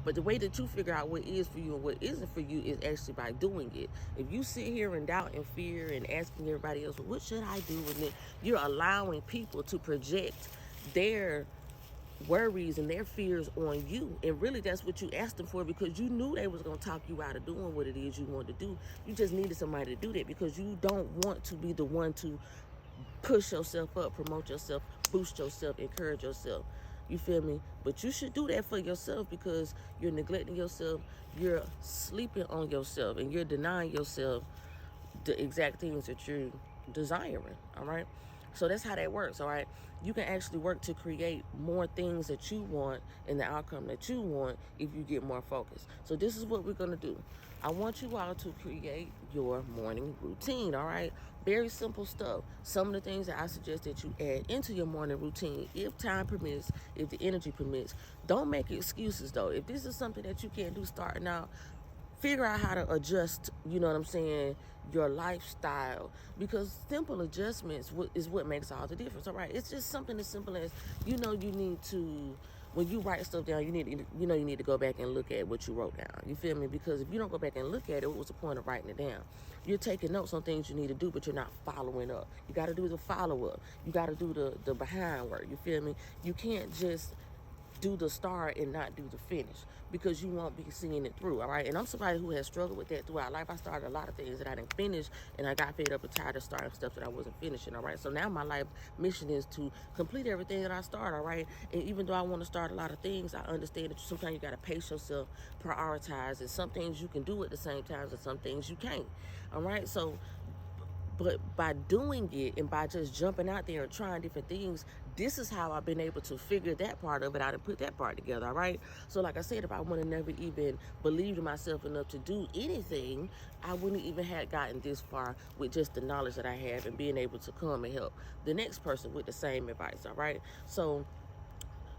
But the way that you figure out what is for you and what isn't for you is actually by doing it. If you sit here in doubt and fear and asking everybody else, well, what should I do? And then you're allowing people to project their worries and their fears on you, and really that's what you asked them for, because you knew they was going to talk you out of doing what it is you wanted to do. You just needed somebody to do that, because you don't want to be the one to push yourself up, promote yourself, boost yourself, encourage yourself. You feel me? But you should do that for yourself, because you're neglecting yourself, you're sleeping on yourself, and you're denying yourself the exact things that you're desiring. All right? So that's how that works. All right? You can actually work to create more things that you want and the outcome that you want if you get more focused. So this is what we're going to do. I want you all to create your morning routine. All right? Very simple stuff. Some of the things that I suggest that you add into your morning routine, if time permits, if the energy permits. Don't make excuses, though. If this is something that you can't do starting out, figure out how to adjust, you know what I'm saying, your lifestyle, because simple adjustments is what makes all the difference. All right, it's just something as simple as, you need to, when you write stuff down, you need to go back and look at what you wrote down. You feel me? Because if you don't go back and look at it, what was the point of writing it down? You're taking notes on things you need to do, but you're not following up. You got to do the follow up. You got to do the behind work. You feel me? You can't just do the start and not do the finish, because you won't be seeing it through. All right, and I'm somebody who has struggled with that throughout life. I started a lot of things that I didn't finish, and I got fed up and tired of starting stuff that I wasn't finishing. All right, so now my life mission is to complete everything that I start. All right, and even though I want to start a lot of things, I understand that sometimes you got to pace yourself, prioritize, and some things you can do at the same time and some things you can't. All right, so but by doing it and by just jumping out there and trying different things, this is how I've been able to figure that part of it out and put that part together, all right? So like I said, if I would have never even believed in myself enough to do anything, I wouldn't even have gotten this far with just the knowledge that I have and being able to come and help the next person with the same advice, all right? So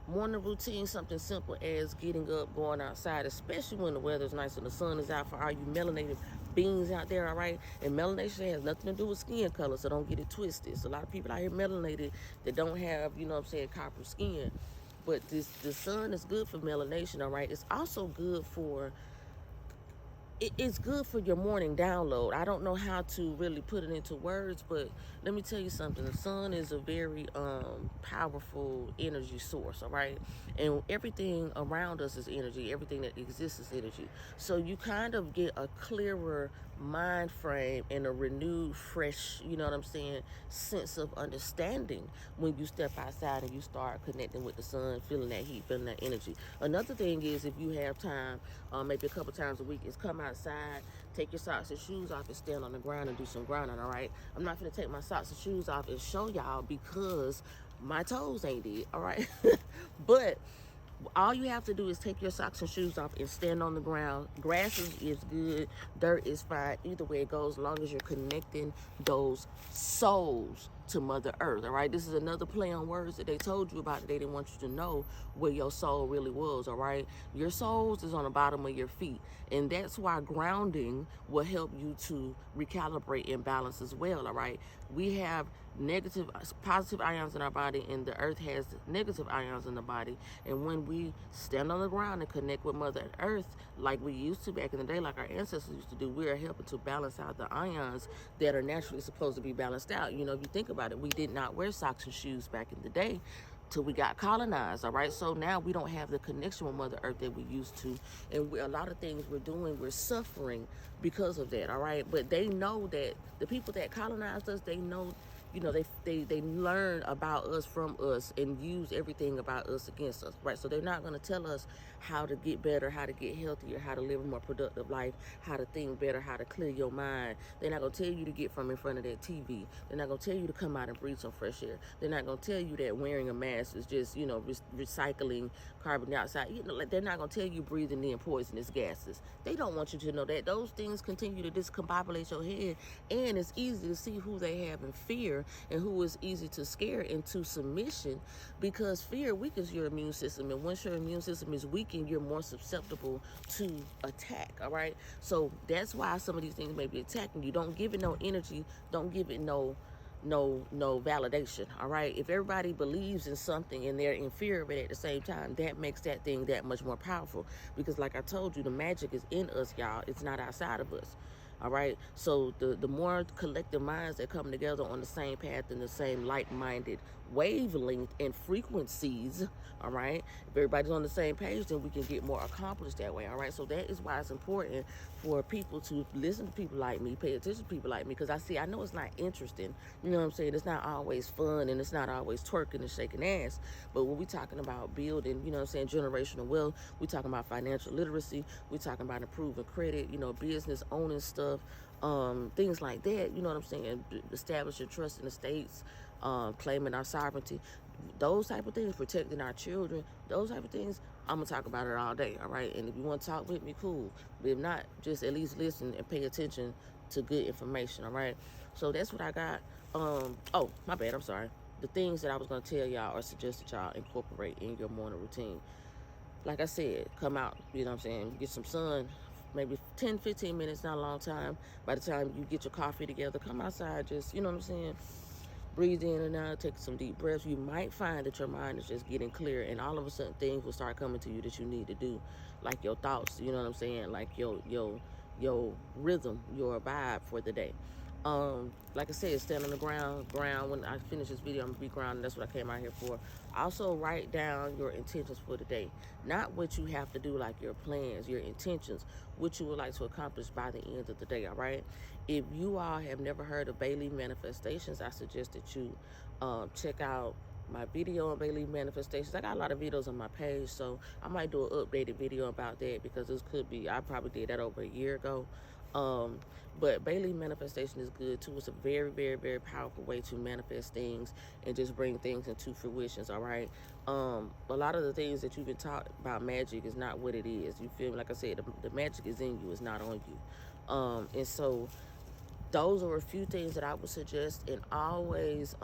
morning routine, something simple as getting up, going outside, especially when the weather's nice and the sun is out, for all you melanated beings out there, all right? And melanation has nothing to do with skin color, so don't get it twisted. So a lot of people out here melanated that don't have, copper skin. But the sun is good for melanation, all right? It's also good for it's good for your morning download. I don't know how to really put it into words, but let me tell you something. The sun is a very powerful energy source, all right? And everything around us is energy. Everything that exists is energy. So you kind of get a clearer mind frame and a renewed, fresh, sense of understanding when you step outside and you start connecting with the sun, feeling that heat, feeling that energy. Another thing is, if you have time, maybe a couple times a week, is come outside, take your socks and shoes off and stand on the ground and do some grounding, all right? I'm not going to take my socks and shoes off and show y'all because my toes ain't dead, all right? But all you have to do is take your socks and shoes off and stand on the ground. Grass is good. Dirt is fine. Either way it goes, as long as you're connecting those souls to Mother Earth, all right? This is another play on words that they told you about that they didn't want you to know where your soul really was, all right? Your souls is on the bottom of your feet, and that's why grounding will help you to recalibrate and balance as well, all right? We have positive ions in our body, and the earth has negative ions in the body, and when we stand on the ground and connect with Mother Earth like we used to back in the day, like our ancestors used to do, we are helping to balance out the ions that are naturally supposed to be balanced out. If you think about it, we did not wear socks and shoes back in the day till we got colonized, all right? So now we don't have the connection with Mother Earth that we used to, and a lot of things we're suffering because of that, all right? But they know that the people that colonized us, they know, they learn about us from us and use everything about us against us, right? So they're not going to tell us how to get better, how to get healthier, how to live a more productive life, how to think better, how to clear your mind. They're not going to tell you to get from in front of that TV. They're not going to tell you to come out and breathe some fresh air. They're not going to tell you that wearing a mask is just, recycling carbon dioxide. They're not going to tell you breathing in poisonous gases. They don't want you to know that. Those things continue to discombobulate your head, and it's easy to see who they have in fear and who is easy to scare into submission, because fear weakens your immune system, and once your immune system is weakened, you're more susceptible to attack, all right? So that's why some of these things may be attacking you. Don't give it no energy. Don't give it no no validation. All right, if everybody believes in something and they're in fear of it at the same time, that makes that thing that much more powerful, because like I told you, the magic is in us, y'all. It's not outside of us. All right, so the more collective minds that come together on the same path and the same like-minded wavelength and frequencies, all right, if everybody's on the same page, then we can get more accomplished that way. All right, so that is why it's important for people to listen to people like me, pay attention to people like me, because I know it's not interesting, you know what I'm saying? It's not always fun, and it's not always twerking and shaking ass. But when we talking about building, you know what I'm saying, generational wealth, we talking about financial literacy, we talking about improving credit, you know, business owning stuff, things like that, you know what I'm saying, establishing trust in the states, claiming our sovereignty, those type of things, protecting our children, those type of things, I'm gonna talk about it all day. All right, and if you want to talk with me, cool, but if not, just at least listen and pay attention to good information. All right, so that's what I got. Oh, my bad, I'm sorry. The things that I was gonna tell y'all or suggest that y'all incorporate in your morning routine, like I said, come out, you know what I'm saying, get some sun, maybe 10-15 minutes, not a long time. By the time you get your coffee together, come outside, just, you know what I'm saying, breathe in and out, take some deep breaths. You might find that your mind is just getting clear, and all of a sudden things will start coming to you that you need to do, like your thoughts, you know what I'm saying, like your rhythm, your vibe for the day. Like I said, stand on the ground. When I finish this video, I'm gonna be grounded. That's what I came out here for. Also, write down your intentions for the day. Not what you have to do, like your plans, your intentions, what you would like to accomplish by the end of the day, all right? If you all have never heard of Bailey Manifestations, I suggest that you check out my video on Bailey Manifestations. I got a lot of videos on my page, so I might do an updated video about that, because this could be, I probably did that over a year ago. But Bailey Manifestation is good too. It's a very, very, very powerful way to manifest things and just bring things into fruitions, all right? A lot of the things that you've been taught about magic is not what it is. You feel me? Like I said, the magic is in you, it's not on you. And so those are a few things that I would suggest. And always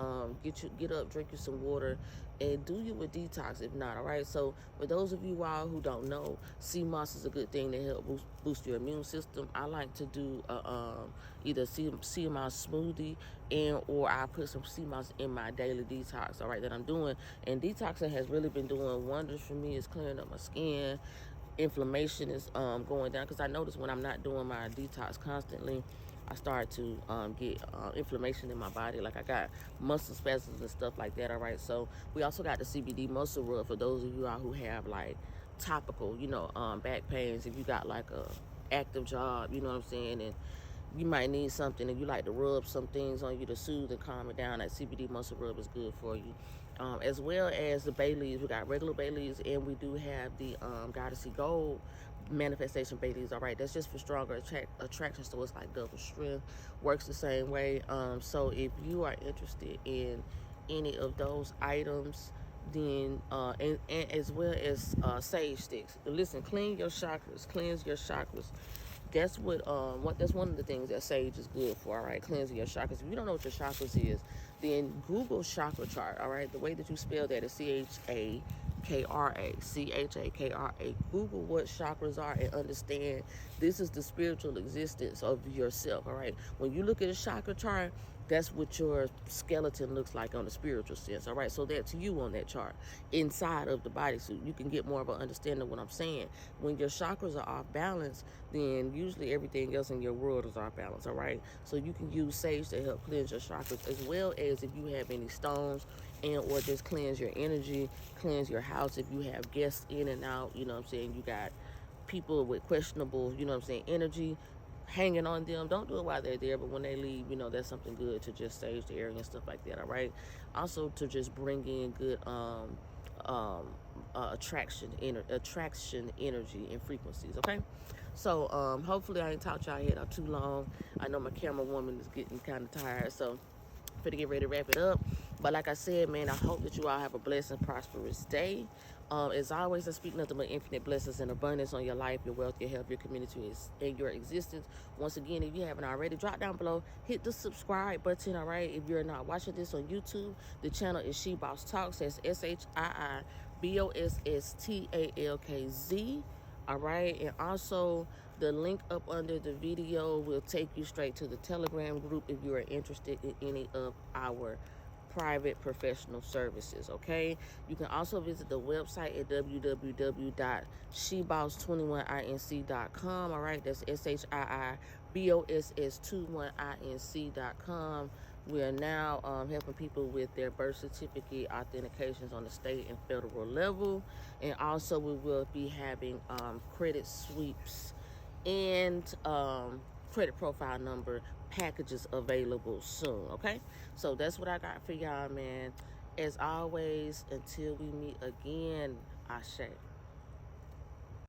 get up, drink you some water, and do you a detox if not, all right? So for those of you all who don't know, sea moss is a good thing to help boost your immune system. I like to do either sea moss smoothie, or I put some sea moss in my daily detox, all right, that I'm doing. And detoxing has really been doing wonders for me. It's clearing up my skin. Inflammation is going down, because I notice when I'm not doing my detox constantly, I start to get inflammation in my body. Like I got muscle spasms and stuff like that, all right? So we also got the CBD muscle rub for those of you out who have like topical, you know, back pains. If you got like a active job, you know what I'm saying, and you might need something and you like to rub some things on you to soothe and calm it down, that CBD muscle rub is good for you. As well as the bay leaves. We got regular bay leaves, and we do have the Goddessy Gold manifestation bay leaves, all right? That's just for stronger attraction, so it's like double strength, works the same way. So if you are interested in any of those items, then and as well as sage sticks. Listen, cleanse your chakras. That's that's one of the things that sage is good for, all right? Cleansing your chakras. If you don't know what your chakras is, then Google chakra chart, all right? The way that you spell that is Chakra. Google what chakras are and understand this is the spiritual existence of yourself, all right? When you look at a chakra chart, that's what your skeleton looks like on the spiritual sense, all right? So that's you on that chart inside of the bodysuit. You can get more of an understanding of what I'm saying. When your chakras are off balance, then usually everything else in your world is off balance, all right? So you can use sage to help cleanse your chakras, as well as if you have any stones, and or just cleanse your energy, cleanse your house. If you have guests in and out, you know what I'm saying, you got people with questionable, you know what I'm saying, energy hanging on them, don't do it while they're there, but when they leave, you know, that's something good to just sage the area and stuff like that, all right? Also to just bring in good attraction energy and frequencies, okay? So hopefully I ain't talked y'all head up too long. I know my camera woman is getting kind of tired, so I'm gonna get ready to wrap it up. But like I said, man, I hope that you all have a blessed and prosperous day. As always, I speak nothing but infinite blessings and abundance on your life, your wealth, your health, your community, and your existence. Once again, if you haven't already, drop down below, hit the subscribe button, all right? If you're not watching this on YouTube, the channel is SHIIBOSStalkz. That's SHIIBOSSTALKZ, all right? And also, The link up under the video will take you straight to the Telegram group if you are interested in any of our private professional services. Okay, you can also visit the website at www.SHIIBOSS21INC.com. all right, that's SHIIBOSS21INC.com. We are now helping people with their birth certificate authentications on the state and federal level, and also we will be having credit sweeps and credit profile number packages available soon. Okay, so that's what I got for y'all, man. As always, until we meet again, Ashe.